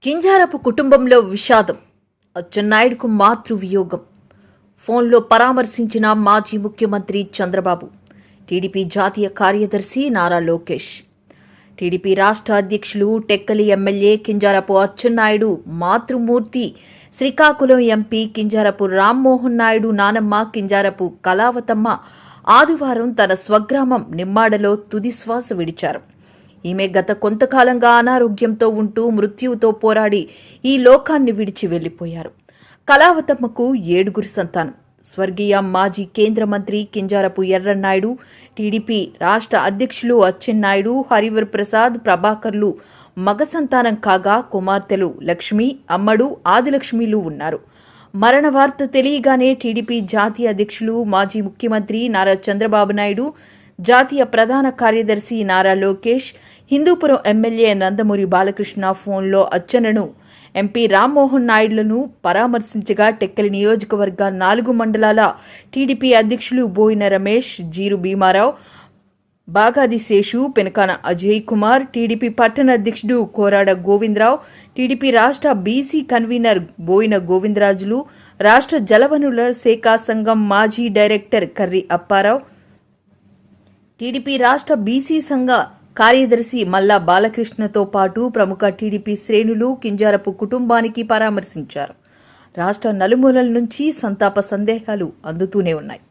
కింజారపు కుటుంబంలో విషాదం. అచ్చెన్నాయుడుకు మాతృవియోగం. ఫోన్లో పరామర్శించిన మాజీ ముఖ్యమంత్రి చంద్రబాబు. టీడీపీ జాతీయ కార్యదర్శి నారా లోకేష్. టీడీపీ రాష్ట్ర అధ్యక్షులు టెక్కలి ఎమ్మెల్యే కింజారపు అచ్చెన్నాయుడు మాతృమూర్తి శ్రీకాకుళం ఎంపీ కింజారపు రామ్మోహన్ నాయుడు నానమ్మ కింజారపు కళావతమ్మ ఆదివారం తన స్వగ్రామం నిమ్మాడలో తుది శ్వాస విడిచారు. ఈమె గత కొంతకాలంగా అనారోగ్యంతో ఉంటూ మృత్యువుతో పోరాడి ఈ లోకాన్ని విడిచి వెళ్లిపోయారు. కళావతమ్మకు 7 సంతానం. స్వర్గీయ మాజీ కేంద్ర మంత్రి కింజారపు ఎర్రన్నాయుడు, టీడీపీ రాష్ట్ర అధ్యక్షులు అచ్చెన్నాయుడు, హరివర్ ప్రసాద్, ప్రభాకర్లు మగ సంతానం కాగా కుమార్తెలు లక్ష్మి, అమ్మడు, ఆదిలక్ష్మిలు ఉన్నారు. మరణ వార్త తెలియగానే టీడీపీ జాతీయ అధ్యక్షులు మాజీ ముఖ్యమంత్రి నారా చంద్రబాబు నాయుడు, జాతీయ ప్రధాన కార్యదర్శి నారా లోకేష్, హిందూపురం ఎమ్మెల్యే నందమూరి బాలకృష్ణ ఫోన్లో అచ్చెన్నను, ఎంపీ రామ్మోహన్ నాయుడులను పరామర్శించగా టెక్కలి నియోజకవర్గ 4 మండలాల టీడీపీ అధ్యక్షులు బోయిన రమేష్, జీరు భీమారావు, బాగాది శేషు, పెనకాన అజయ్ కుమార్, టీడీపీ పట్టణ అధ్యక్షుడు కోరాడ గోవిందరావు, టీడీపీ రాష్ట్ర బీసీ కన్వీనర్ బోయిన గోవిందరాజులు, రాష్ట్ర జలవనరుల శాఖ సంఘం మాజీ డైరెక్టర్ కర్రి అప్పారావు, టీడీపీ రాష్ట్ర బీసీ సంఘ కార్యదర్శి మల్లా బాలకృష్ణతో పాటు ప్రముఖ టీడీపీ శ్రేణులు కింజారపు కుటుంబానికి పరామర్శించారు. రాష్ట్ర నలుమూలల నుంచి సంతాప సందేహాలు అందుతూనే ఉన్నాయి.